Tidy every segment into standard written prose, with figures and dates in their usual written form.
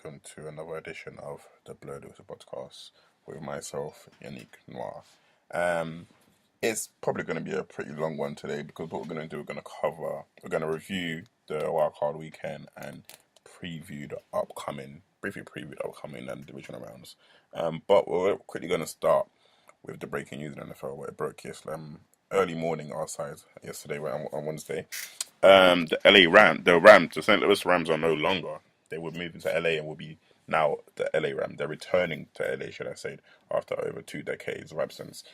welcome to another edition of the BTW Podcast with myself, Yannick Noir. It's probably going to be a pretty long one today because what we're going to do, we're going to review the wildcard weekend and briefly preview the upcoming divisional rounds. But we're quickly going to start with the breaking news in the NFL where it broke early morning our side yesterday, right, on Wednesday. The St. Louis Rams are no longer. They would move into LA and will be now the LA Rams. They're returning to LA, should I say, after over 2 decades of absence.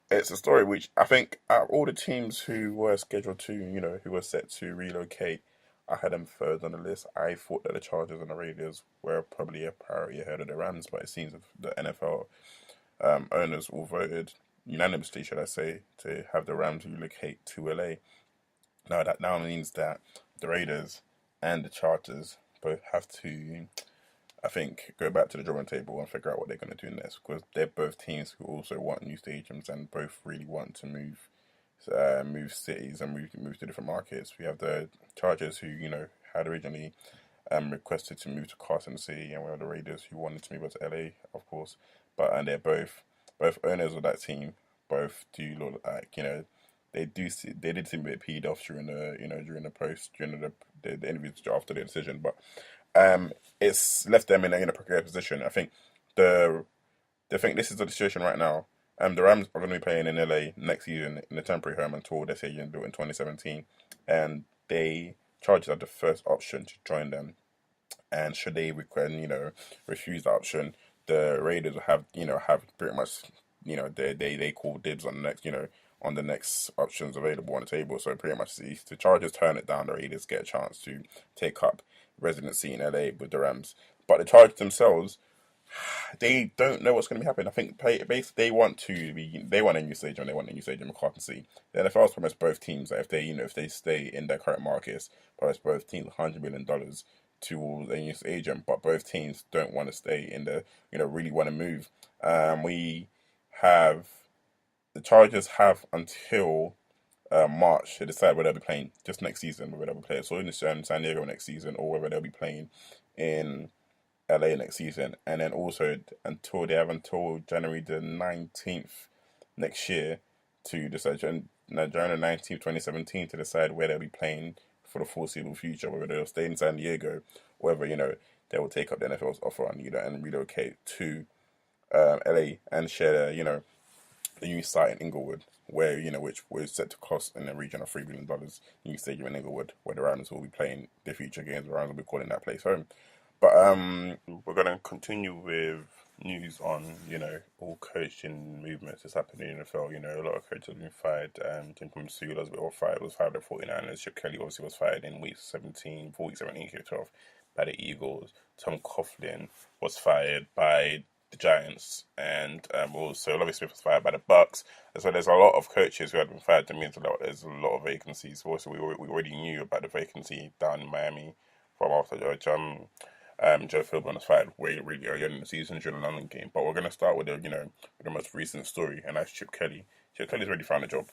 It's a story which I think out of all the teams who were scheduled to, who were set to relocate, I had them third on the list. I thought that the Chargers and the Raiders were probably a priority ahead of the Rams, but it seems that the NFL owners all voted unanimously, should I say, to have the Rams relocate to LA. Now that now means that the Raiders and the Chargers both have to, I think, go back to the drawing table and figure out what they're going to do next, because they're both teams who also want new stadiums and both really want to move cities and move to different markets. We have the Chargers who had originally requested to move to Carson City, and we have the Raiders who wanted to move to LA, of course. And they're both owners of that team. Both do look like they did seem a bit peed off during the interviews after the decision, but it's left them in a precarious position. I think this is the situation right now. The Rams are going to be playing in LA next season in a temporary home until their stadium built in 2017, and they Chargers are the first option to join them. And should they refuse the option, the Raiders will have pretty much they call dibs on the next options available on the table. So pretty much if the Chargers turn it down, the Raiders get a chance to take up residency in LA with the Rams. But the Chargers themselves, they don't know what's going to be happening. I think they want a new stadium. They want a new stadium in Carson City. The NFL's promised both teams that if they stay in their current markets, promised both teams $100 million towards a new stadium. But both teams don't want to stay in really want to move. The Chargers have until March to decide whether they'll be playing just next season, whether they'll be playing in San Diego next season, or whether they'll be playing in LA next season. And then also until January the 19th next year to decide, January the 19th, 2017, to decide where they'll be playing for the foreseeable future, whether they'll stay in San Diego, or whether, they will take up the NFL's offer and relocate to LA and share the new site in Inglewood, where which was set to cost in the region of $3 billion. New stadium in Inglewood, where the Rams will be playing their future games. The Rams will be calling that place home. But we're going to continue with news on all coaching movements that's happening in the NFL. A lot of coaches have been fired. Jim Masula was fired at 49ers. Chip Kelly obviously was fired in week 17, 12 by the Eagles. Tom Coughlin was fired by the Giants, and also Lovie Smith was fired by the Bucks. And so there's a lot of coaches who had been fired. That means there's a lot of vacancies. Also, we already knew about the vacancy down in Miami from after Joe Philbin was fired really early in the season during the London game. But we're going to start with the most recent story, and that's Chip Kelly. Chip Kelly's already found a job.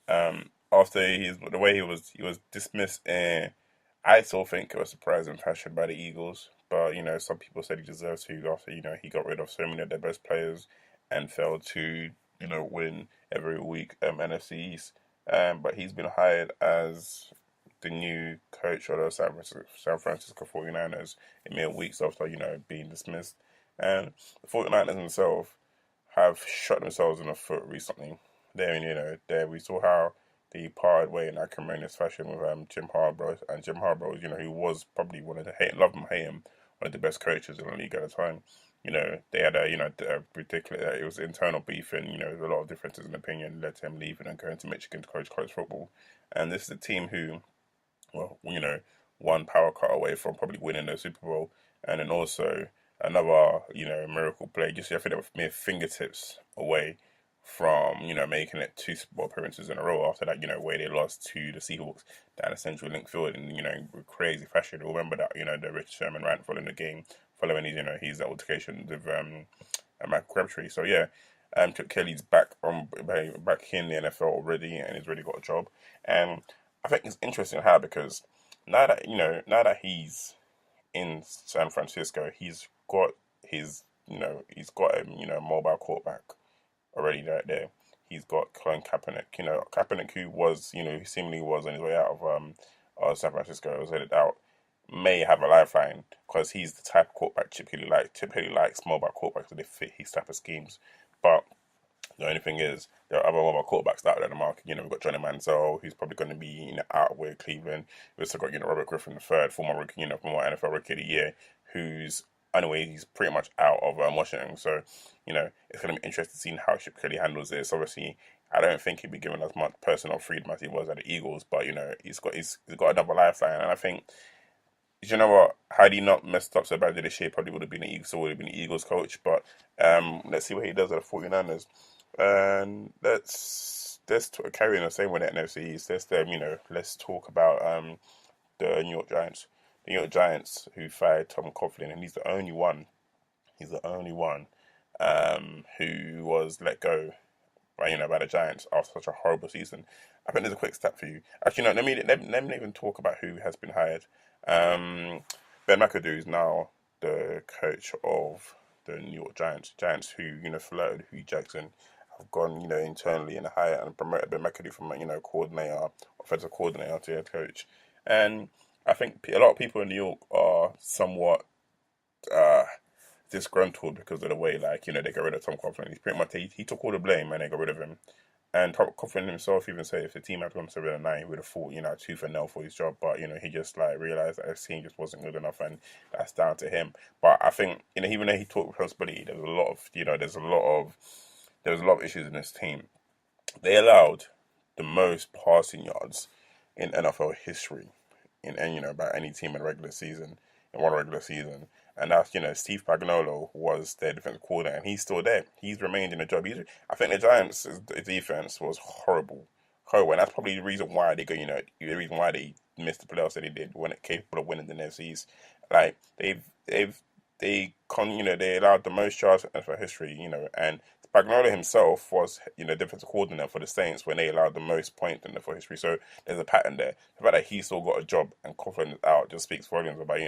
After the way he was dismissed, I still think it was surprising fashion by the Eagles. But some people said he deserves to after he got rid of so many of their best players and failed to win every week NFC East. But he's been hired as the new coach of the San Francisco 49ers in mere weeks after being dismissed. And the 49ers themselves have shot themselves in the foot recently. We saw how they parted way in acrimonious fashion with Jim Harbaugh. And Jim Harbaugh, who was probably one of the love him, hate him, one of the best coaches in the league at the time. They had a ridiculous. It was internal beef, and there was a lot of differences in opinion led to him leaving and going to Michigan to coach college football. And this is a team who, one power cut away from probably winning the Super Bowl, and then also another miracle play. I think they were mere fingertips away from making it 2 Super Bowl appearances in a row after that where they lost to the Seahawks down the Central Link Field in crazy fashion. Remember that the Rich Sherman rant following the game, following his altercation with Michael Crabtree. So Chip Kelly's back in the NFL already, and he's already got a job. And I think it's interesting how, because now that he's in San Francisco, he's got a mobile quarterback already right there. He's got Colin Kaepernick. Kaepernick, who seemingly was on his way out of San Francisco, was headed out, may have a lifeline because he's the type of quarterback typically likes mobile quarterbacks that they fit his type of schemes. But the only thing is, there are other mobile quarterbacks out there in the market. We've got Johnny Manziel, who's probably going to be out with Cleveland. We've also got Robert Griffin III, former NFL Rookie of the Year, who's anyway he's pretty much out of Washington. So it's going to be interesting seeing how Chip Kelly handles this. Obviously, I don't think he'd be given as much personal freedom as he was at the Eagles, but he's got another lifeline, and I think. You know what? Had he not messed up so badly this year, probably would have been the Eagles coach. But let's see what he does at the 49ers. And let's carry on the same with the NFC East. Let's talk about the New York Giants. The New York Giants who fired Tom Coughlin, and he's the only one. Who was let go by the Giants after such a horrible season. I think there's a quick stat for you. Actually, no. Let me even talk about who has been hired. Ben McAdoo is now the coach of the New York Giants. Giants who flirted Hugh Jackson have gone internally and hired and promoted Ben McAdoo from offensive coordinator to head coach. And I think a lot of people in New York are somewhat disgruntled because of the way they got rid of Tom Coughlin. He's pretty much he took all the blame and they got rid of him. And Tom Coughlin himself even said if the team had gone 7-9, he would have fought, tooth and nail for his job. But, he just realised that his team just wasn't good enough, and that's down to him. But I think, even though he took responsibility, there was a lot of issues in this team. They allowed the most passing yards in NFL history by any team in one regular season. And that's, Steve Spagnuolo was their defensive coordinator, and he's still there. He's remained in the job. I think the Giants' defense was horrible. And that's probably the reason why they missed the playoffs that they did when it capable of winning the NFC East. They allowed the most yards in NFL history, and Spagnuolo himself was, defensive coordinator for the Saints when they allowed the most points in NFL history. So there's a pattern there. The fact that he still got a job and Coughlin is out just speaks volumes about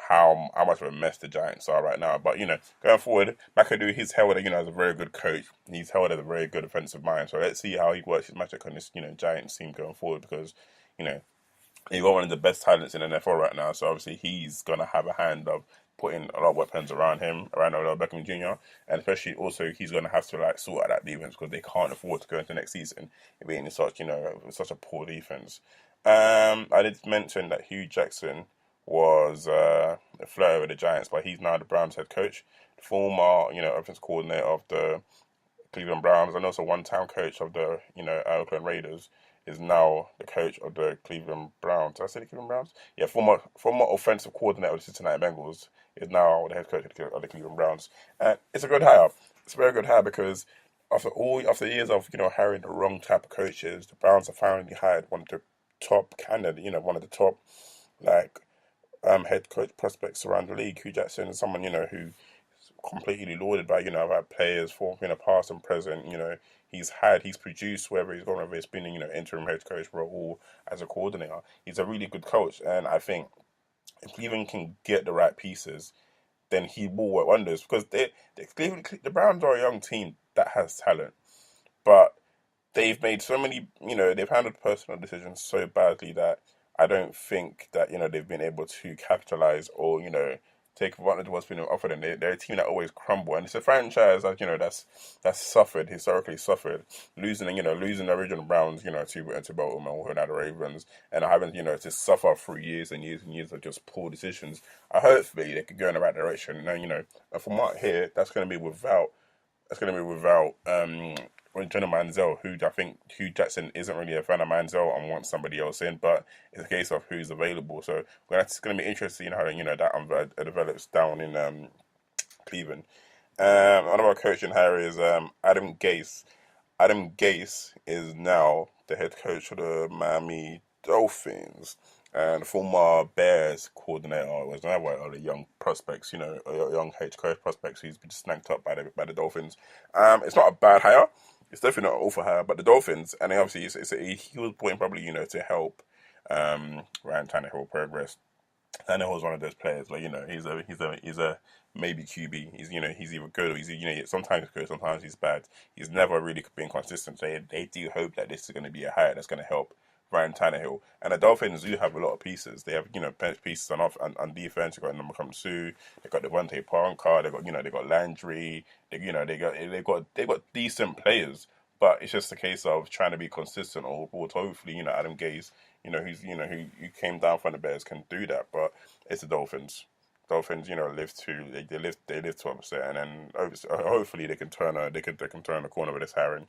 how much of a mess the Giants are right now. But going forward, McAdoo, he's held as a very good coach. He's held as a very good offensive mind. So let's see how he works his magic on this Giants team going forward, because he's got one of the best talents in the NFL right now. So obviously he's gonna have a hand of putting a lot of weapons around him, around Odell Beckham Jr., and especially also he's going to have to sort out that defense because they can't afford to go into next season being in such a poor defense. I did mention that Hugh Jackson was a flirt with the Giants, but he's now the Browns head coach, the former offensive coordinator of the Cleveland Browns, and also one-time coach of the Oakland Raiders. Is now the coach of the Cleveland Browns. Did I say the Cleveland Browns? Yeah, former offensive coordinator of the Cincinnati Bengals is now the head coach of the Cleveland Browns. And it's a good hire. It's a very good hire because after years of hiring the wrong type of coaches, the Browns have finally hired one of the top one of the top head coach prospects around the league. Hugh Jackson is someone who completely lauded by I've had players for past and present. He's produced whether it's been interim head coach role or as a coordinator. He's a really good coach, and I think if Cleveland can get the right pieces, then he will work wonders, because the Browns are a young team that has talent, but they've made so many they've handled personal decisions so badly that I don't think that they've been able to capitalize or take advantage of what's been offered, and they're a team that always crumble. And it's a franchise that that's historically suffered, losing the original Browns to Baltimore and the Ravens, and having to suffer through years and years and years of just poor decisions. Hopefully they could go in the right direction. And from what I hear, that's going to be without Johnny Manziel, who I think Hugh Jackson isn't really a fan of Manziel and wants somebody else in, but it's a case of who's available. So it's going to be interesting how that develops down in Cleveland. Another coaching hire is Adam Gase. Adam Gase is now the head coach of the Miami Dolphins. And the former Bears coordinator was another one of the young prospects, young head coach prospects who's been snagged up by the Dolphins. It's not a bad hire. It's definitely not an awful hire, but the Dolphins, and obviously he was brought in probably, to help Ryan Tannehill progress. Tannehill's one of those players where he's a maybe QB. He's either good or sometimes he's good, sometimes he's bad. He's never really been consistent. They do hope that this is going to be a hire that's going to help Ryan Tannehill. And the Dolphins do have a lot of pieces. They have pieces on defense. They got Number Sue. They got Devontae Parker. They got Landry. They got decent players. But it's just a case of trying to be consistent, or hopefully, Adam Gase, who came down from the Bears, can do that. But it's the Dolphins. Dolphins, they live to upset, and then hopefully they can turn the corner with this hiring.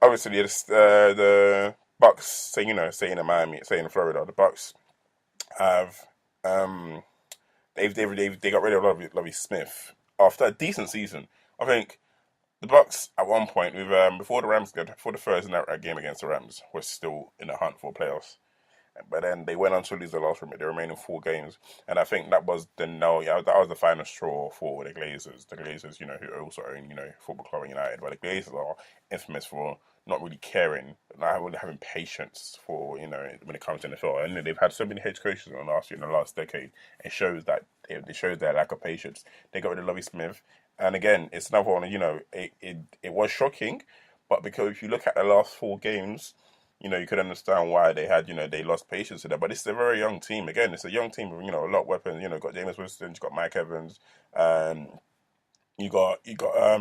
Obviously the Bucks, say in Miami, say in Florida, the Bucks have they got rid of Lovie Smith after a decent season. I think the Bucks at one point, with before the Thursday night game against the Rams, was still in the hunt for playoffs. But then they went on to lose the remaining 4 games, and I think that was that was the final straw for the Glazers. The Glazers, who also own Football Club United, but the Glazers are infamous for not really caring, not really having patience for when it comes to the NFL. And they've had so many head coaches in the last decade. It shows their lack of patience. They got rid of Lovie Smith, and again, it's another one. It was shocking, but because if you look at the last 4 games, you could understand why they lost patience to that. But it's a very young team. Again, it's a young team with, a lot of weapons. Got Jameis Winston, you got Mike Evans, you got you got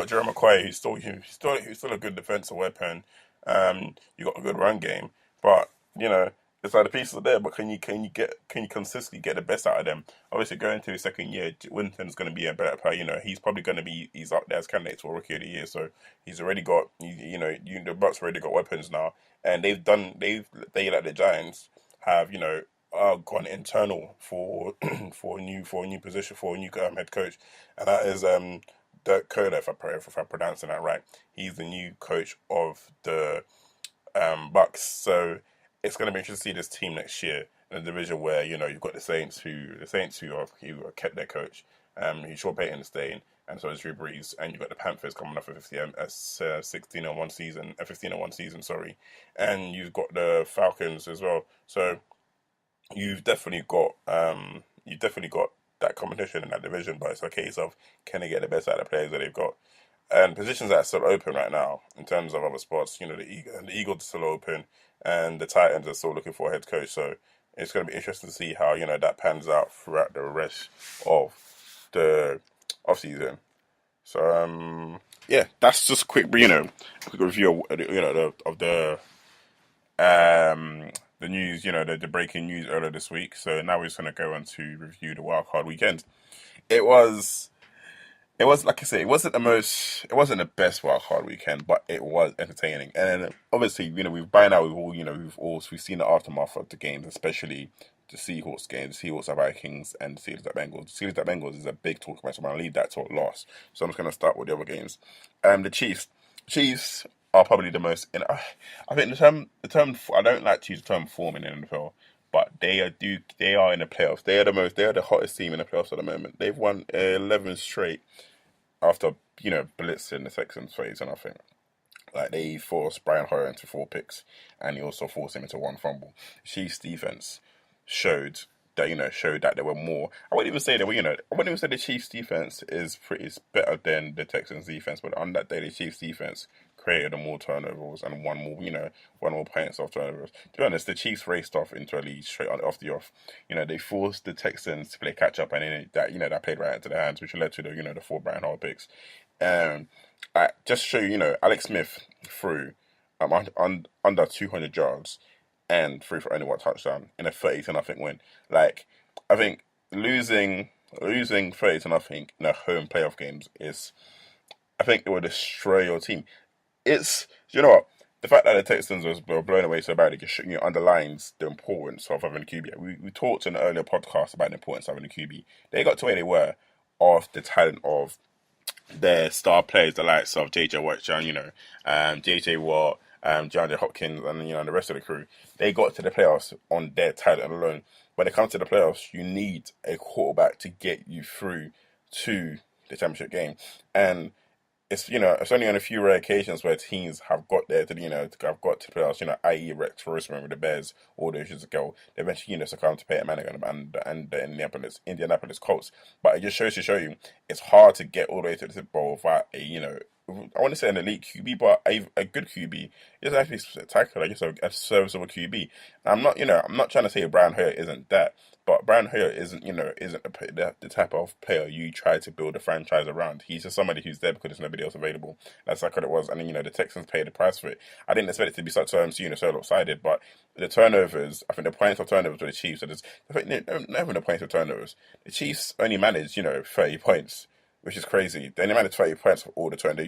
Jerome McQuay, who's still a good defensive weapon. You got a good run game, but it's like the pieces are there. But can you consistently get the best out of them? Obviously, going into his second year, Winston's going to be a better player. He's probably going to he's up there as candidate for Rookie of the Year. So he's already got the Bucks already got weapons now, and they like the Giants have gone internal for for a new position, for a new head coach, and that is Dirk Koder, if I'm pronouncing that right. He's the new coach of the Bucks. So it's going to be interesting to see this team next year in a division where you've got the Saints who have kept their coach. Sean Payton is staying, and so is Drew Brees, and you've got the Panthers coming off a 16-1 season, sorry, and you've got the Falcons as well. So you've definitely got that competition in that division, but it's a case of can they get the best out of the players that they've got. And positions that are still open right now in terms of other spots, the Eagles are still open, and the Titans are still looking for a head coach. So it's going to be interesting to see how that pans out throughout the rest of the off season. So yeah, that's just a quick quick review of the news, the breaking news earlier this week. So now we're just going to go on to review the wildcard weekend. It was like I say, it wasn't the best wildcard weekend, but it was entertaining. And obviously, we've seen the aftermath of the games, especially the Seahawks games, Seahawks at Vikings and the Steelers at Bengals. The Steelers at Bengals is a big talk match. I'm going to leave that till last. So I'm just going to start with the other games. The Chiefs are probably the most. I think the term I don't like to use the term form in the NFL, but they are in the playoffs. They are the hottest team in the playoffs at the moment. They've won 11 straight after blitzing the Texans phase, and I think they forced Brian Hoyer into 4 picks, and he also forced him into 1 fumble. Chiefs defense showed that there were more. I wouldn't even say the Chiefs defense is better than the Texans defense, but on that day the Chiefs defense created more turnovers and one more points off turnovers. To be honest, the Chiefs raced off into a lead straight off the off. They forced the Texans to play catch up, and then that played right into their hands, which led to the 4 Brian Hoyer picks. Just to show you, Alex Smith threw under 200 yards and threw for only 1 touchdown in a 30-0 win. I think losing 30-0 in a home playoff games I think it will destroy your team. It's what, the fact that the Texans were blown away so badly just underlines the importance of having a QB. We talked in an earlier podcast about the importance of having a QB. They got to where they were off the talent of their star players, the likes of JJ Watt, JJ Watt, DeAndre Hopkins, and the rest of the crew. They got to the playoffs on their talent alone. When it comes to the playoffs, you need a quarterback to get you through to the championship game. And it's only on a few rare occasions where teams have got there to have got to the playoffs. I.e. Rex Grossman with the Bears all those years ago. They eventually succumbed to Peyton Manning and the Indianapolis Colts. But it just shows to show you it's hard to get all the way to the Super Bowl without I want to say an elite QB, but a good QB. It doesn't have to be spectacular. Just a serviceable QB. And I'm not trying to say Brian Hoyer isn't that. But Brian Hoyer isn't the type of player you try to build a franchise around. He's just somebody who's there because there's nobody else available. That's like what it was. And then, the Texans paid the price for it. I didn't expect it to be such so lopsided, but the turnovers, I think the points of turnovers for the Chiefs, I think not even the points of turnovers. The Chiefs only managed, 30 points, which is crazy. They only managed 30 points for all the turnovers.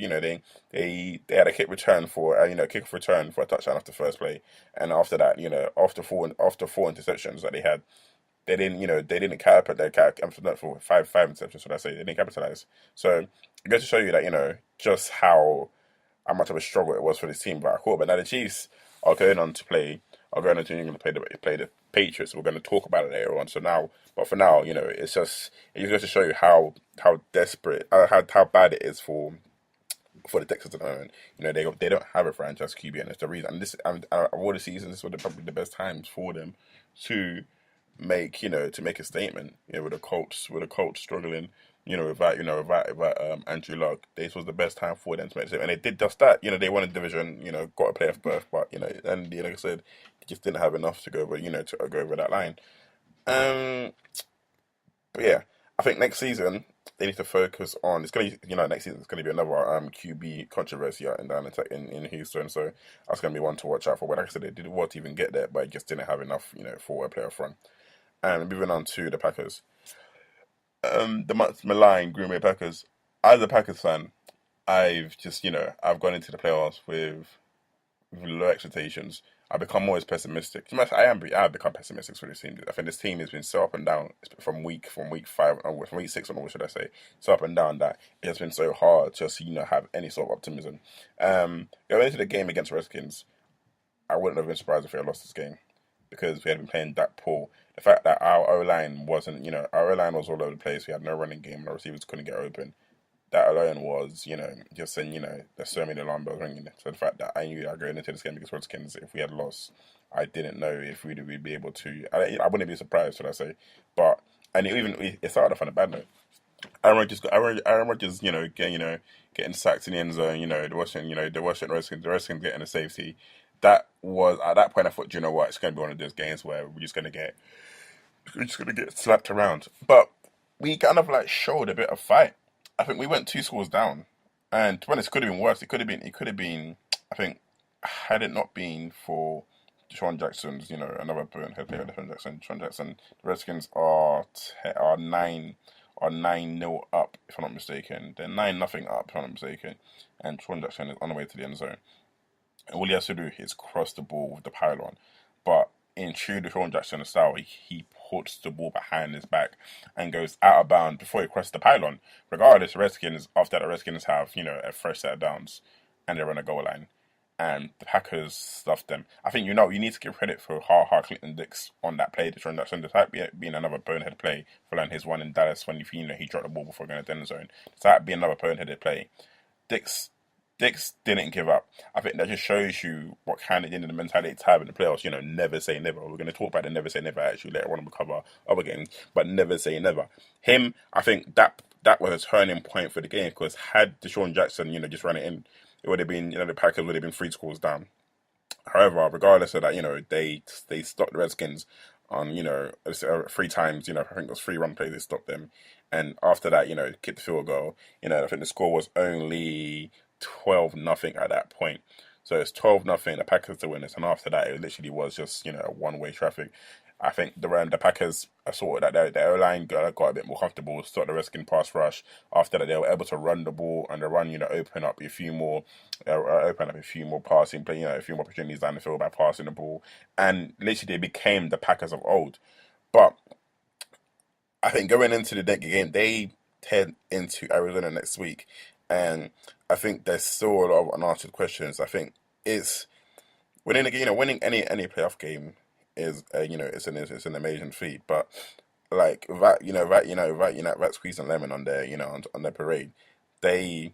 They had a kick return for kick return for a touchdown after first play, and after that, after four interceptions that they had. They didn't capitalize. For five interceptions, should I say? They didn't capitalize. So it goes to show you that just how much of a struggle it was for this team. But now the Chiefs are going on to New England to play the Patriots. We're going to talk about it later on. But for now, it just goes to show you how desperate, how bad it is for the Texans at the moment. They don't have a franchise QB, and it's the reason. And of all the seasons, this was probably the best times for them to make a statement. With the Colts struggling, without Andrew Luck, this was the best time for them to make a statement, and they did just that. They won a division, got a playoff berth, but and like I said, they just didn't have enough to go over, to go over that line. But yeah, I think next season they need to focus on. It's gonna, next season it's gonna be another QB controversy out in Houston. So that's gonna be one to watch out for. But like I said, they did want to even get there, but just didn't have enough, for a playoff run. And moving on to the Packers, the much maligned Green Bay Packers. As a Packers fan, I've just I've gone into the playoffs with low expectations. I become always pessimistic. I've become pessimistic for this team. I think this team has been so up and down from week 5 onwards, from week 6 onwards, should I say, so up and down that it has been so hard just to have any sort of optimism. Going into the game against Redskins, I wouldn't have been surprised if they had lost this game because we had been playing that poor. The fact that our O-line wasn't, our O-line was all over the place. We had no running game and our receivers couldn't get open. That alone was, just saying, there's so many alarm bells ringing. So the fact that I knew that going into this game against Redskins, if we had lost, I didn't know if we'd be able to. I wouldn't be surprised, should I say? But it started off on a bad note. Aaron Rodgers, getting sacked in the end zone. The Washington Redskins getting a safety. That was at that point I thought, what, it's going to be one of those games where we're just going to get slapped around. But we kind of showed a bit of fight. I think we went 2 scores down, and to be honest, it could have been worse. It could have been. I think had it not been for Deshaun Jackson's, another bonehead player, Deshaun Jackson, the Redskins are 9-0 up, if I'm not mistaken. They're 9-0 up, if I'm not mistaken, and Deshaun Jackson is on the way to the end zone. And all he has to do is cross the ball with the pylon. But in true Deshaun Jackson style, he puts the ball behind his back and goes out of bounds before he crosses the pylon. Regardless, the Redskins have, a fresh set of downs and they're on a goal line. And the Packers stuffed them. I think, you need to give credit for how Clinton Dix on that play. Deshaun Jackson, despite being another bonehead play for his one in Dallas when he dropped the ball before going to the end zone. Despite being another boneheaded play, Dix didn't give up. I think that just shows you what kind of the mentality to have in the playoffs. Never say never. We're going to talk about the never say never actually later on. We'll cover other games, but never say never. Him, I think that was a turning point for the game because had Deshaun Jackson, just run it in, it would have been, the Packers would have been 3 scores down. However, regardless of that, they stopped the Redskins on 3 times. I think it was 3 run plays. They stopped them, and after that, kicked the field goal. I think the score was only 12-0 at that point. So it's 12-0. The Packers to win this, and after that, it literally was just one-way traffic. I think the Packers sorted that their O-line got a bit more comfortable, stopped the Redskins pass rush. After that, they were able to run the ball, and the run open up a few more passing play, a few more opportunities down the field by passing the ball, and literally they became the Packers of old. But I think going into the next game, they head into Arizona next week. And I think there's still a lot of unanswered questions. I think it's winning any playoff game is it's an amazing feat. But that squeezing lemon on their on their parade, they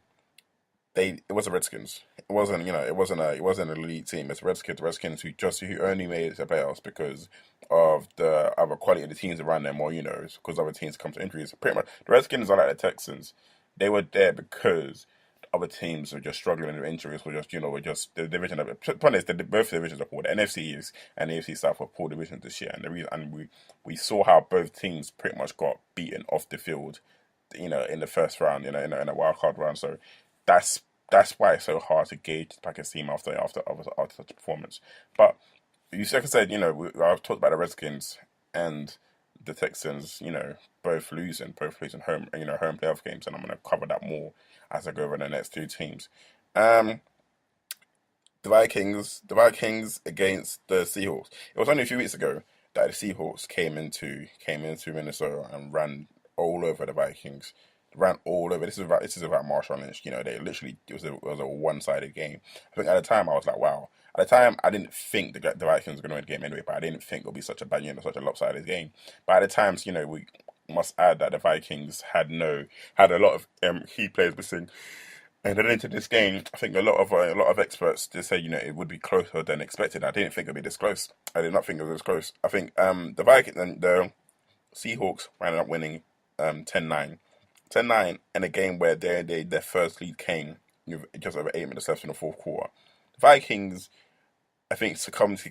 it was the Redskins. It wasn't, it wasn't an elite team. It's Redskins who only made it to playoffs because of the other quality of the teams around them, or because other teams come to injuries. Pretty much, the Redskins are like the Texans. They were there because other teams were just struggling with injuries. Were just the division of it. Point is, both divisions are poor. The NFC East and the AFC South were poor divisions this year, and the reason, and we saw how both teams pretty much got beaten off the field, in the first round, in a wild card round. So that's that's why it's so hard to gauge the Packers team after such a performance. But like I said, I've talked about the Redskins and the Texans, both losing home playoff games, and I'm going to cover that more as I go over the next two teams. Um, the Vikings against the Seahawks. It was only a few weeks ago that the Seahawks came into Minnesota and ran all over the Vikings. Ran all over. This is about Marshawn Lynch. They literally it was a one-sided game. I think at the time I was like, wow. At the time I didn't think the Vikings were going to win the game anyway, but I didn't think it would be such a bad, such a lopsided game. But at the times, we must add that the Vikings had a lot of key players missing. And then into this game, I think a lot of experts just say it would be closer than expected. I didn't think it'd be this close. I did not think it was this close. I think the Vikings and the Seahawks ended up winning 10-9. 10-9 in a game where their first lead came with just over 8 minutes left in the fourth quarter. The Vikings, I think, succumbed to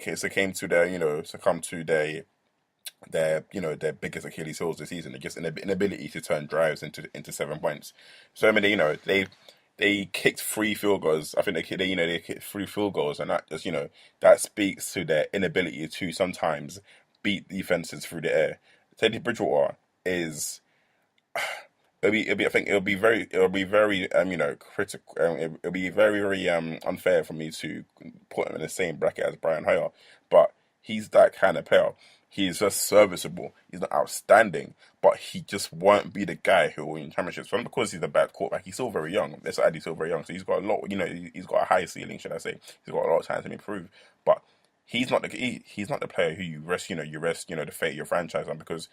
their biggest Achilles heels this season. They're just inability to turn drives into 7 points. So I mean, they kicked 3 field goals. I think they kicked 3 field goals, and that speaks to their inability to sometimes beat defenses through the air. Teddy Bridgewater is. I think it'll be very critical. It'll be very very unfair for me to put him in the same bracket as Brian Hoyer, but he's that kind of player. He's just serviceable. He's not outstanding, but he just won't be the guy who will win championships. Not because he's a bad quarterback. He's still very young. Let's add, he's still very young, so he's got a lot. He's got a high ceiling, should I say? He's got a lot of time to improve, but he's not the player who you rest the fate of your franchise on, because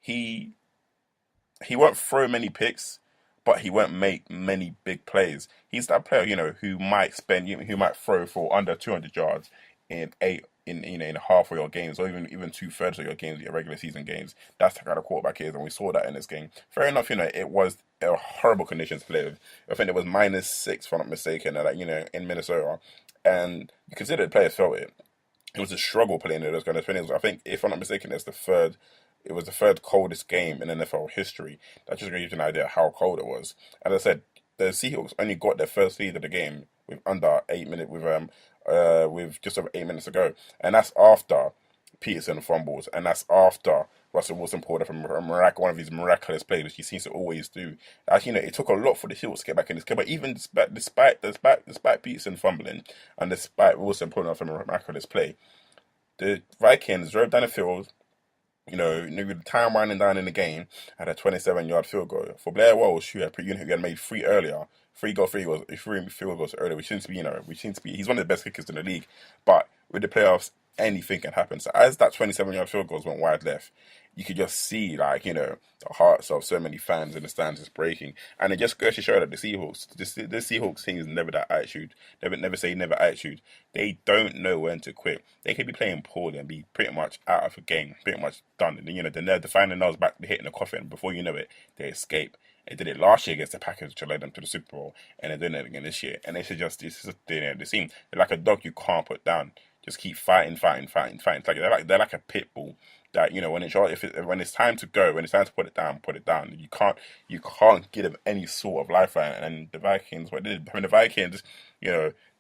he he won't throw many picks, but he won't make many big plays. He's that player, who might throw for under 200 yards in in half of your games, or even 2/3 of your games, your regular season games. That's the kind of quarterback he is, and we saw that in this game. Fair enough, it was a horrible conditions to play with. I think it was -6, if I'm not mistaken, in Minnesota, and you consider the players felt it. It was a struggle playing in those kind of conditions. I think, if I'm not mistaken, it was the third coldest game in NFL history. That just gives you an idea of how cold it was. As I said, the Seahawks only got their first lead of the game with under 8 minutes, with just over 8 minutes to go, and that's after Peterson fumbles, and that's after Russell Wilson pulled up one of his miraculous plays, which he seems to always do. Actually, it took a lot for the Seahawks to get back in this game, but even despite Peterson fumbling and despite Wilson pulling off a miraculous play, the Vikings drove down the field. With the time winding down in the game, had a 27-yard field goal for Blair Walsh, who had made three field goals earlier. He's one of the best kickers in the league. But with the playoffs, anything can happen. So as that 27-yard field goal went wide left, you could just see, the hearts of so many fans in the stands is breaking, and it just goes to show that the Seahawks team is never that attitude. Never say never attitude. They don't know when to quit. They could be playing poorly and be pretty much out of a game, pretty much done. And they're finding themselves back hitting the coffin. Before you know it, they escape. They did it last year against the Packers, which led them to the Super Bowl, and they're doing it again this year. And they seem they're like a dog you can't put down. Just keep fighting. It's like they're like a pit bull that when it's time to go, when it's time to put it down. You can't give them any sort of lifeline. And the Vikings,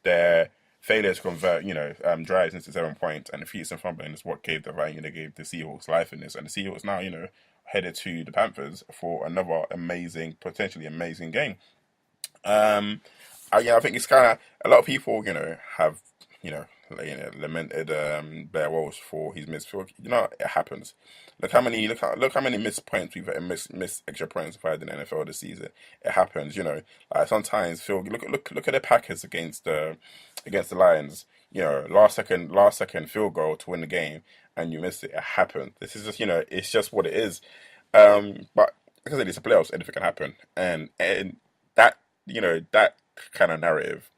their failure to convert drives into 7 points and defeats and fumbling is what gave the Seahawks life in this. And the Seahawks now headed to the Panthers for another potentially amazing game. I think it's kind of a lot of people have lamented Blair Walsh for his missed field. It happens. Look how many missed points missed extra points we've had in the NFL this season. It happens. Like sometimes look at the Packers against the Lions. Last second field goal to win the game, and you missed it. It happened. This is just it's just what it is. But like I said, it's a playoffs. Anything can happen, and that that kind of narrative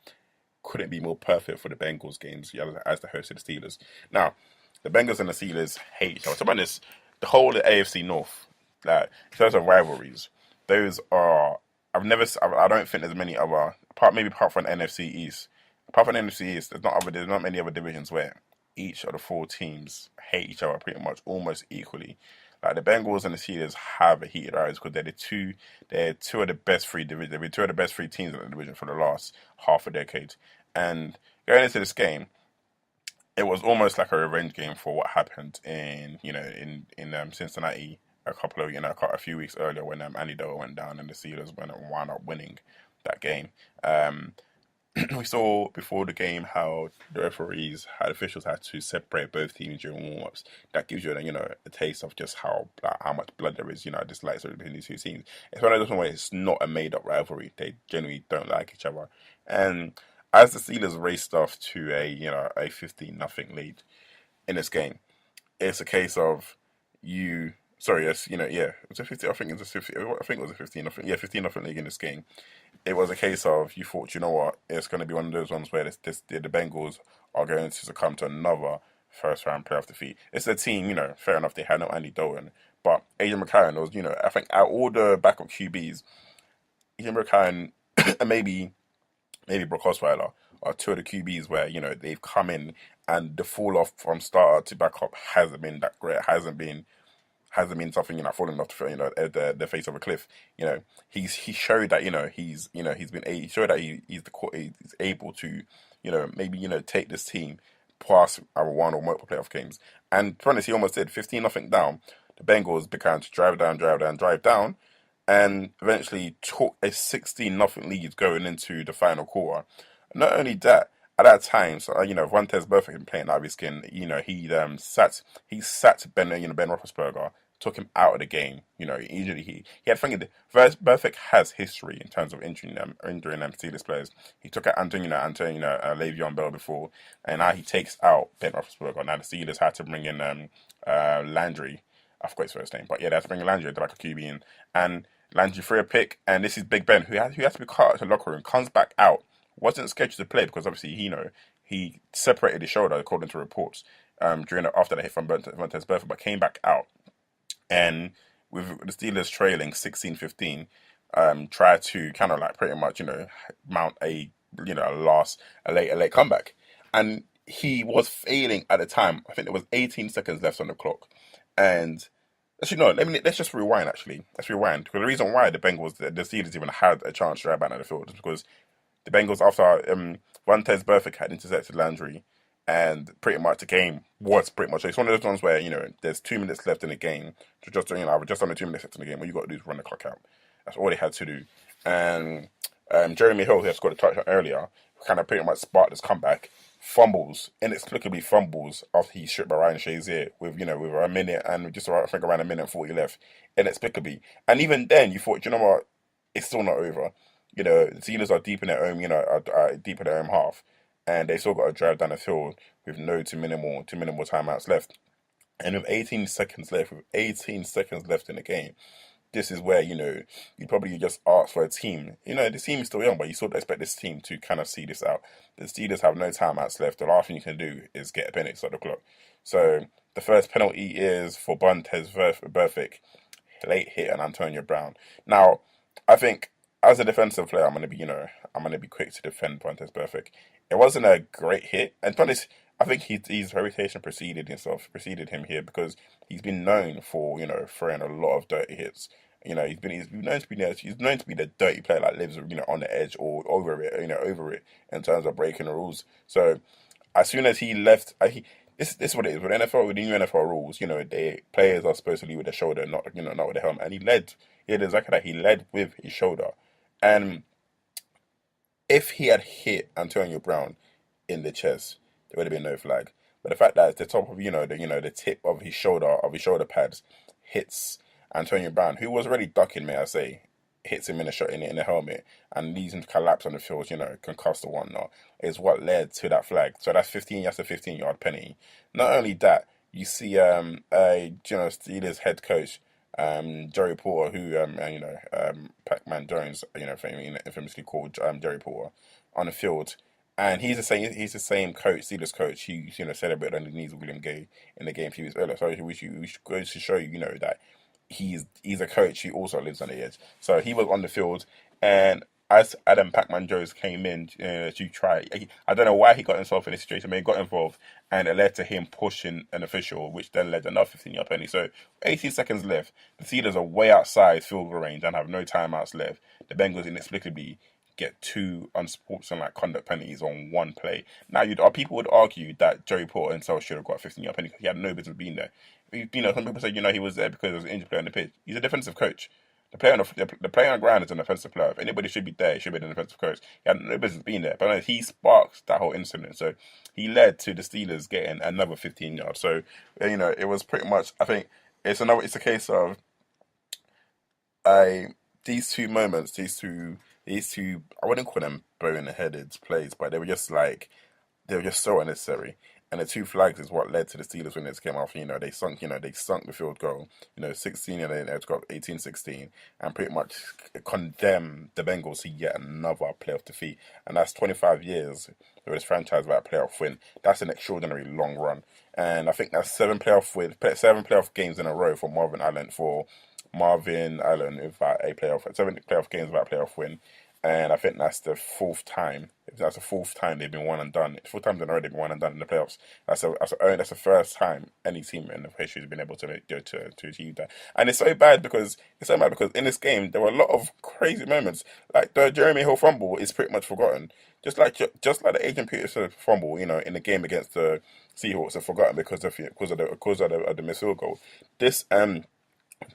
couldn't be more perfect for the Bengals games as the host of the Steelers. Now, the Bengals and the Steelers hate each other. To be honest, the whole of the AFC North, like in terms of rivalries, those are I don't think there's many other apart from NFC East. Apart from NFC East, there's not many other divisions where each of the four teams hate each other pretty much almost equally. Like the Bengals and the Steelers have a heated rivalry because they're two of the best three divisions. They've been two of the best three teams in the division for the last half a decade. And going into this game, it was almost like a revenge game for what happened in Cincinnati a few weeks earlier when Andy Dalton went down and the Steelers wound up winning that game. We saw before the game how the officials had to separate both teams during warm-ups. That gives you a taste of just how much blood there is, dislikes between these two teams. It's one of those ones where it's not a made-up rivalry. They generally don't like each other. And as the Steelers raced off to a 15-0 lead in this game, it's a case of was it 15? I think it was 15. I think it was a 15-0. Yeah, 15-0 league in this game. It was a case of you thought, you know what, it's going to be one of those ones where the Bengals are going to succumb to another first round playoff defeat. It's a team, fair enough, they had no Andy Dalton, but Adrian McLaren was, I think out of all the backup QBs, Adrian McLaren and maybe Brock Osweiler are two of the QBs where, they've come in and the fall off from starter to backup hasn't been that great. Hasn't been something falling off the face of a cliff. He showed that he's able to take this team past our one or multiple playoff games. And to be honest, he almost did 15-0 down. The Bengals began to drive down, and eventually took a 16-0 lead going into the final quarter. Not only that, at that time, so Vontaze Burfict been playing out of his skin. He sat Ben Roethlisberger, took him out of the game. Usually he had Burfict has history in terms of injuring them Steelers players. He took out Le'Veon Bell before, and now he takes out Ben Roethlisberger. Now the Steelers had to bring in Landry. I forgot his first name, but yeah, they had to bring Landry like a QB in, and Landry threw a pick, and this is Big Ben who has to be cut out to the locker room, comes back out. Wasn't scheduled to play because obviously he separated his shoulder according to reports after the hit from Vontaze Burfict, but came back out, and with the Steelers trailing 16-15, tried to kind of pretty much mount a late comeback, and he was failing at the time. I think there was 18 seconds left on the clock, and actually no, let's just rewind. Actually, let's rewind because the reason why the Steelers even had a chance to drive back on the field is because the Bengals, after Vontaze Burfict had intercepted Landry, and pretty much the game was pretty much. It's one of those ones where there's 2 minutes left in the game. Just under 2 minutes left in the game. What you got to do is run the clock out. That's all they had to do. And Jeremy Hill, who had scored a touchdown earlier, kind of pretty much sparked this comeback. Inexplicably fumbles after he stripped by Ryan Shazier with a minute and around a minute and 40 left. Inexplicably, and even then you thought, what, it's still not over. The Steelers are deep in their own, deep in their own half, and they still got to drive down the field with no to minimal timeouts left. And with 18 seconds left in the game, this is where you probably just ask for a team. The team is still young, but you still expect this team to kind of see this out. The Steelers have no timeouts left. The last thing you can do is get a penalty at the clock. So the first penalty is for Vontaze Burfict, late hit on Antonio Brown. Now, I think, as a defensive player, I'm gonna be quick to defend Vontaze Burfict. It wasn't a great hit, and to be honest, I think his reputation preceded him here because he's been known for throwing a lot of dirty hits. He's known to be the dirty player that lives on the edge or over it in terms of breaking the rules. So as soon as he left, this is what it is with the new NFL rules. The players are supposed to lead with their shoulder, not with the helmet, and he led. He did exactly that. He led with his shoulder. And if he had hit Antonio Brown in the chest, there would have been no flag. But the fact that the top of the tip of his shoulder pads hits Antonio Brown, who was already ducking, may I say, hits him in the helmet and leaves him to collapse on the field, concussed or whatnot, is what led to that flag. So that's 15-yard penalty. Not only that, you see Steelers head coach Jerry Porter, who Pac-Man Jones, infamously called Jerry Porter, on the field. And he's the same coach, Steelers coach, who celebrated on the knees of William Gay in the game a few weeks earlier. So we should go to show you, that he's a coach who also lives on the edge. So he was on the field, and as Adam Pac-Man Jones came in to try, I don't know why he got himself in this situation, but he got involved, and it led to him pushing an official, which then led to another 15-yard penalty. So 18 seconds left. The Steelers are way outside field goal range and have no timeouts left. The Bengals inexplicably get two unsportsmanlike conduct penalties on one play. Now, people would argue that Joey Porter himself should have got a 15-yard penalty because he had no business being there. Some people say, he was there because there was an injured player on the pitch. He's a defensive coach. The player on the ground is an offensive player. If anybody should be there, it should be an offensive coach. He had no business being there. But he sparked that whole incident. So he led to the Steelers getting another 15 yards. So, it was pretty much, I think, it's a case of these two moments, these two, I wouldn't call them bone-headed plays, but they were just so unnecessary. And the two flags is what led to the Steelers when this came off. They sunk the field goal, 16, and then it got 18-16, and pretty much condemned the Bengals to yet another playoff defeat. And that's 25 years with this franchise without a playoff win. That's an extraordinary long run. And I think that's seven playoff games in a row for Marvin Allen without a playoff, 7 playoff games without a playoff win. And I think that's the fourth time. That's the fourth time they've been one and done. 4 times in a row they've been one and done in the playoffs. That's the first time any team in the history has been able to achieve that. And it's so bad because in this game there were a lot of crazy moments. Like the Jeremy Hill fumble is pretty much forgotten. Just like the Adrian Peterson fumble, in the game against the Seahawks, are forgotten because of the missed field goal. This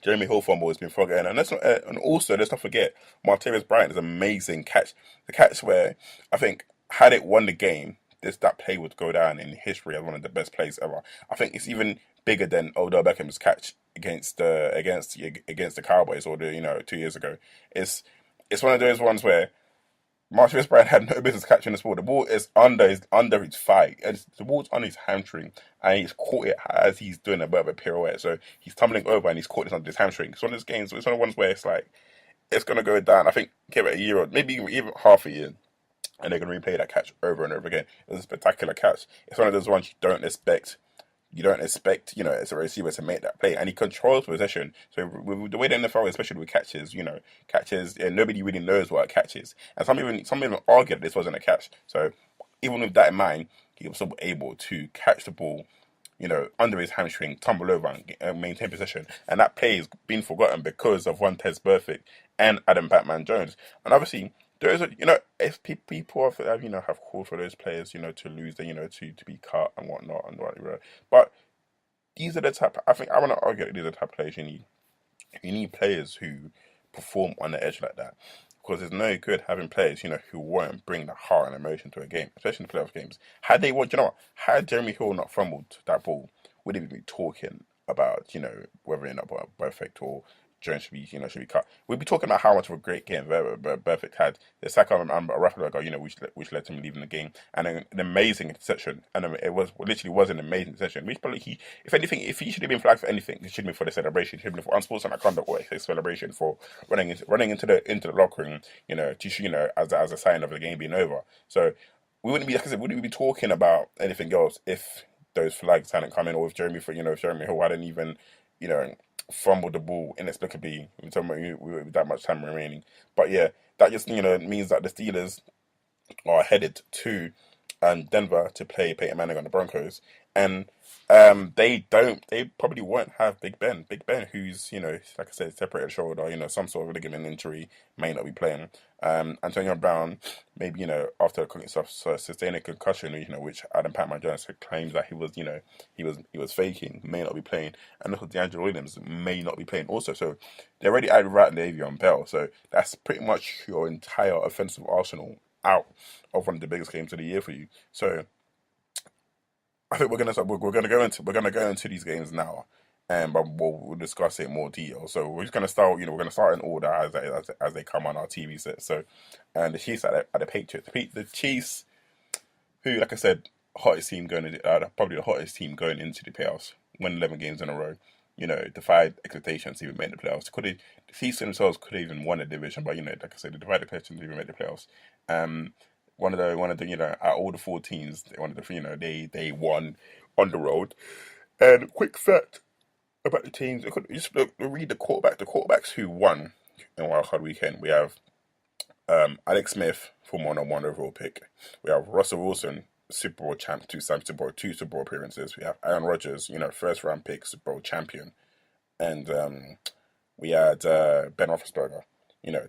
Jeremy Hill fumble has been forgotten, and also let's not forget Martavis Bryant's amazing catch. The catch where I think had it won the game, that play would go down in history as one of the best plays ever. I think it's even bigger than Odell Beckham's catch against the Cowboys or 2 years ago. It's one of those ones where Martavis Bryant had no business catching this ball. The ball is under his thigh. The ball's on his hamstring, and he's caught it as he's doing a bit of a pirouette. So he's tumbling over, and he's caught it under his hamstring. It's one of those games. It's one of the ones where it's like it's gonna go down. I think give it a year or maybe even half a year, and they're gonna replay that catch over and over again. It's a spectacular catch. It's one of those ones you don't expect. As a receiver to make that play, and he controls possession. So with the way the NFL, especially with catches, nobody really knows what a catch is, and some even argue that this wasn't a catch. So even with that in mind, he was still able to catch the ball, under his hamstring, tumble over and maintain possession. And that play has been forgotten because of one Tez Burfict and Adam Batman Jones. And obviously, those are, if people have called for those players, to lose, to be cut and whatnot and whatever. But these are the type. I think I want to argue that these are the type of players you need. You need players who perform on the edge like that, because it's no good having players, who won't bring the heart and emotion to a game, especially in the playoff games. Had Jeremy Hill not fumbled that ball, we'd even be talking about, whether or not perfect or Jones should be cut. We'd be talking about how much of a great game Burfict had. The sack of Rafael ago, which led to him leaving the game, and an amazing interception. And it was an amazing interception. Which probably if he should have been flagged for anything, it should have been for the celebration. It should have been for unsportsmanlike conduct or his celebration for running into the locker room, as a sign of the game being over. So we wouldn't be, like I said, wouldn't be talking about anything else if those flags hadn't come in, or if Jeremy Hill hadn't even, fumbled the ball inexplicably with that much time remaining. But yeah, that just means that the Steelers are headed to Denver to play Peyton Manning on the Broncos, and they probably won't have Big Ben. Big Ben, who's like I said, separated shoulder, some sort of ligament injury, may not be playing. Antonio Brown, maybe after sustaining a concussion, which Adam Patman Jones claims that he was faking, may not be playing, and also DeAngelo Williams may not be playing also. So they already added Rat and Le'Veon Bell, so that's pretty much your entire offensive arsenal out of one of the biggest games of the year for you. So I think we're gonna go into these games now, and but we'll discuss it in more detail. So we're just gonna start. We're gonna start in order as they come on our TV set. So, and the Chiefs at the Patriots. The Chiefs, who, like I said, probably the hottest team going into the playoffs. Won 11 games in a row. defied expectations to even make the playoffs. The Chiefs themselves could have even won the division, but like I said, they defied expectations to even make the playoffs. Um, one of the out of all the four teams, one of the they won on the road. And quick fact about the teams, just read the quarterback. The quarterbacks who won in Wildcard Weekend, we have Alex Smith, former #1 overall pick. We have Russell Wilson, Super Bowl champ, two Super Bowl appearances. We have Aaron Rodgers, first round pick, Super Bowl champion, and we had Ben Roethlisberger,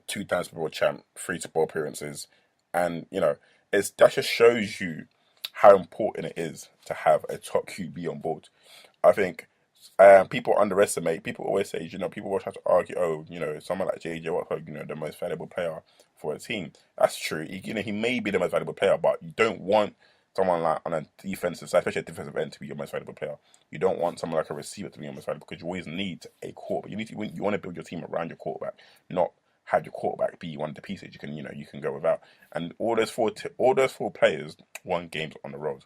two-time Super Bowl champ, three Super Bowl appearances, and that just shows you how important it is to have a top QB on board. I think people underestimate. People always say, people will try to argue, someone like JJ Watt, the most valuable player for a team. That's true. He may be the most valuable player, but you don't want someone like on a defensive side, especially a defensive end, to be your most valuable player. You don't want someone like a receiver to be your most valuable because you always need a quarterback. You want to build your team around your quarterback, not have your quarterback be one of the pieces you can go without. And all those four players won games on the road.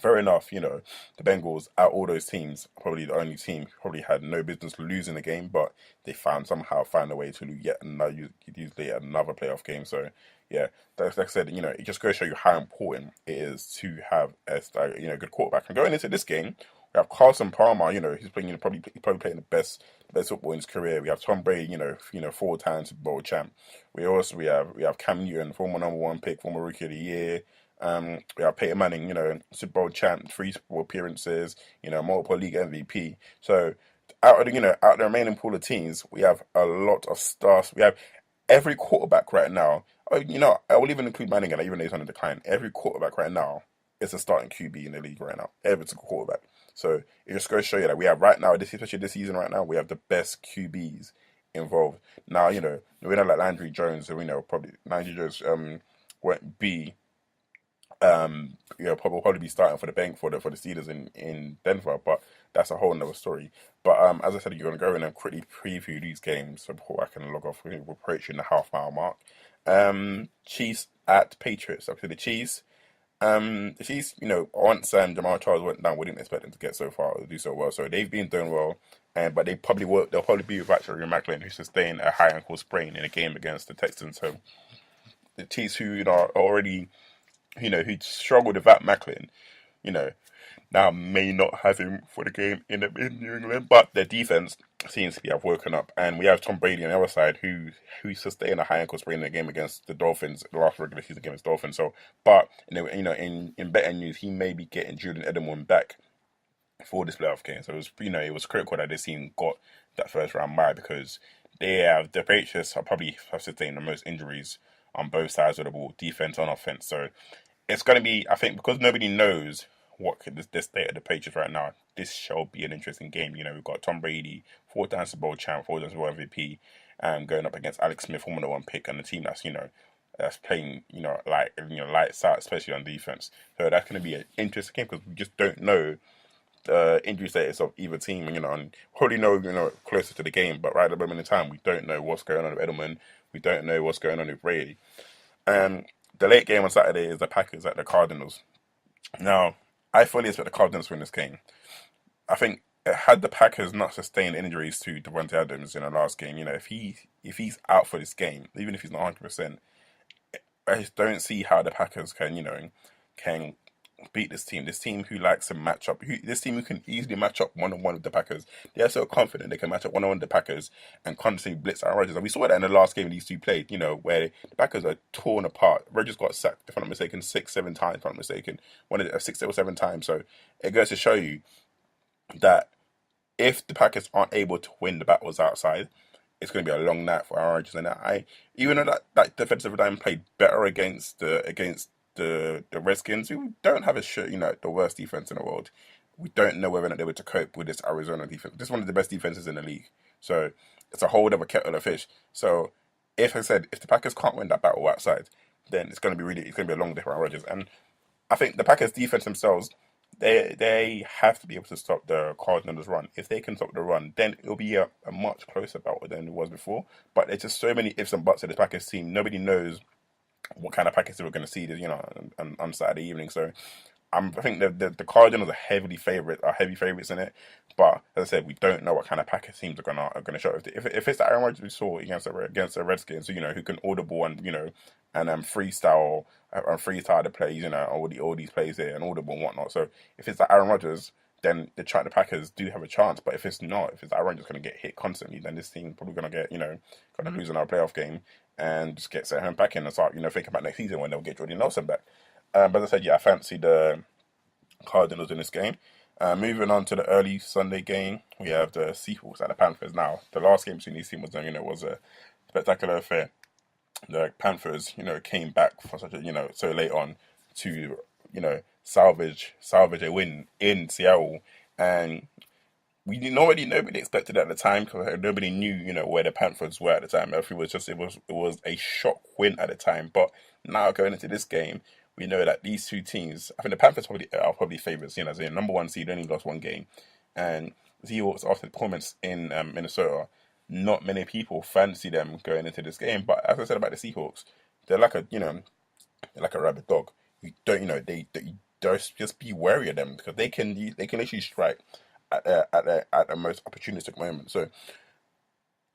Fair enough, the Bengals, out all those teams, probably the only team who probably had no business losing the game, but they somehow found a way to get usually another playoff game. So, yeah, like I said, it just goes to show you how important it is to have a good quarterback. And going into this game, we have Carson Palmer, he's playing, probably playing the best football in his career. We have Tom Brady, four-time Super Bowl champ. We have Cam Newton, former #1 pick, former Rookie of the Year. We have Peyton Manning, Super Bowl champ, 3 Super Bowl appearances, multiple league MVP. So out of the remaining pool of teams, we have a lot of stars. We have every quarterback right now. I will even include Manning, and even though he's on the decline. Every quarterback right now is a starting QB in the league right now. Every single quarterback. So it just goes to show you that we have right now, especially this season right now, we have the best QBs involved. Now, we know like Landry Jones, probably Landry Jones won't be probably be starting for the bank for the Steelers in Denver, but that's a whole nother story. But as I said, you're going to go in and quickly preview these games before I can log off. We're approaching the half-mile mark. Chiefs at Patriots. Up to the Chiefs. The Chiefs, once Jamal Charles went down, we didn't expect them to get so far or do so well. So they've been doing well, but they'll probably be without Jerry Macklin, who sustained a high ankle sprain in a game against the Texans. So the Chiefs, who are already who struggled with that Macklin, now may not have him for the game in New England, but their defense seems to be woken up. And we have Tom Brady on the other side, who sustained a high ankle sprain in the game against the Dolphins, the last regular season game against Dolphins. So, but in better news, he may be getting Julian Edelman back for this playoff game. So it was critical that this team got that first round bye because the Patriots are probably have sustained the most injuries on both sides of the ball, defense and offense. So it's going to be, I think, because nobody knows what the state of the Patriots right now, this shall be an interesting game. We've got Tom Brady, 4-time Super Bowl champ, 4-time Super Bowl MVP, going up against Alex Smith, former #1 pick, and a team that's playing, lights out, especially on defense. So that's going to be an interesting game because we just don't know the injury status of either team, and probably know, closer to the game, but right at the moment in time, we don't know what's going on with Edelman. We don't know what's going on with Brady. And the late game on Saturday is the Packers at the Cardinals. Now, I fully expect the Cardinals to win this game. I think had the Packers not sustained injuries to Devontae Adams in the last game, if he's out for this game, even if he's not 100%, I just don't see how the Packers can beat this team. This team who likes to match up. This team who can easily match up one-on-one with the Packers. They are so confident they can match up one-on-one with the Packers and constantly blitz Aaron Rodgers. And we saw that in the last game these two played, where the Packers are torn apart. Rodgers got sacked, if I'm not mistaken, 6-7 times, if I'm not mistaken. 6 or 7 times. So it goes to show you that if the Packers aren't able to win the battles outside, it's going to be a long night for Aaron Rodgers. And even though that defensive line played better against the Redskins, who don't have the worst defense in the world. We don't know whether or not they were to cope with this Arizona defense. This is one of the best defenses in the league. So it's a whole other kettle of fish. So if the Packers can't win that battle outside, then it's going to be a long day for Aaron Rodgers. And I think the Packers defense themselves, they have to be able to stop the Cardinals' run. If they can stop the run, then it'll be a much closer battle than it was before. But there's just so many ifs and buts to this Packers team. Nobody knows what kind of Packers we're going to see, on Saturday evening. So I think the Cardinals are heavy favorites in it. But as I said, we don't know what kind of Packers teams are gonna show. If it's the Aaron Rodgers we saw against the Redskins, who can audible and freestyle the plays, all these plays there and audible and whatnot. So if it's the Aaron Rodgers, then the Packers do have a chance. But if it's not, if it's Aaron just going to get hit constantly, then this team probably going to get, going to lose another playoff game and just get sent home back in and start, thinking about next season when they'll get Jordy Nelson back. But as I said, I fancy the Cardinals in this game. Moving on to the early Sunday game, we have the Seahawks and the Panthers. Now, the last game between these teams was a spectacular affair. The Panthers, came back for such so late on to, salvage a win in Seattle, and nobody expected it at the time because nobody knew, where the Panthers were at the time. It was a shock win at the time, but now going into this game, we know that these two teams, I think the Panthers are probably favourites, as a number one seed, only lost one game, and Seahawks after the performance in Minnesota, not many people fancy them going into this game. But as I said about the Seahawks, they're like a rabid dog. You don't, they just be wary of them because they can literally strike at the most opportunistic moment. So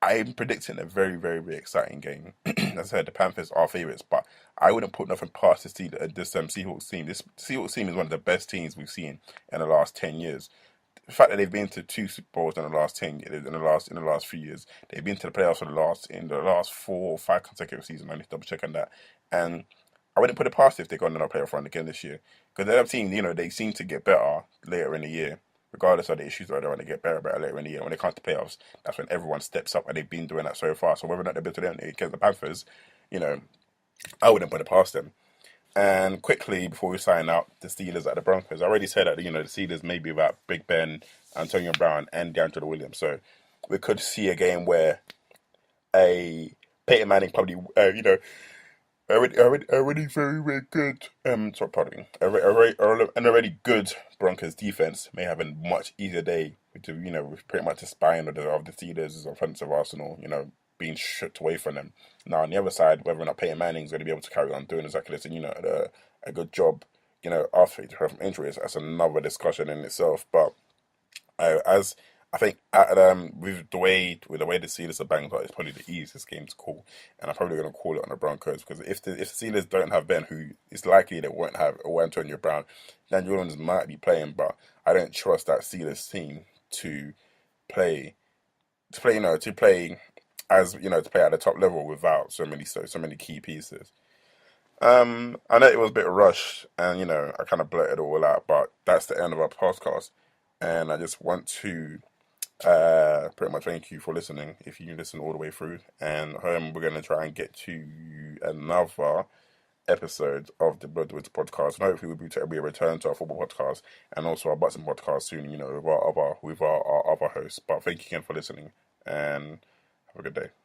I'm predicting a very, very, very exciting game. As I said, the Panthers are favourites, but I wouldn't put nothing past this Seahawks team. This Seahawks team is one of the best teams we've seen in the last 10 years. The fact that they've been to 2 Super Bowls in the last few years, they've been to the playoffs in the last 4 or 5 consecutive seasons. I need to double check on that. And I wouldn't put it past if they got another playoff run again this year, because the other team, they seem to get better later in the year, regardless of the issues that they're on. They get better later in the year. When they come to playoffs, that's when everyone steps up, and they've been doing that so far. So whether or not they're better than against the Panthers, I wouldn't put it past them. And quickly, before we sign out, the Steelers at the Broncos. I already said that, the Steelers may be without Big Ben, Antonio Brown, and DeAndre Williams. So we could see a game where a Peyton Manning probably, already very, very good, an already good Broncos defense may have a much easier day with pretty much the spine of the Steelers' offensive arsenal, being stripped away from them. Now, on the other side, whether or not Peyton Manning is going to be able to carry on doing exactly this and, a good job, after he recovered from injuries, that's another discussion in itself. But as I think with the way the Steelers are banged out, it's probably the easiest game to call, and I'm probably going to call it on the Broncos because if the Steelers don't have Ben, who it's likely they won't have, or Antonio Brown, Dan Jordan might be playing, but I don't trust that Steelers team to play as to play at the top level without so many key pieces. I know it was a bit rushed, and I kind of blurted it all out, but that's the end of our podcast, and I just want to pretty much thank you for listening. If you listen all the way through, and we're going to try and get to another episode of the BTW Podcast, and hopefully we'll be a return to our football podcast and also our boxing podcast soon. With our other hosts. But thank you again for listening, and have a good day.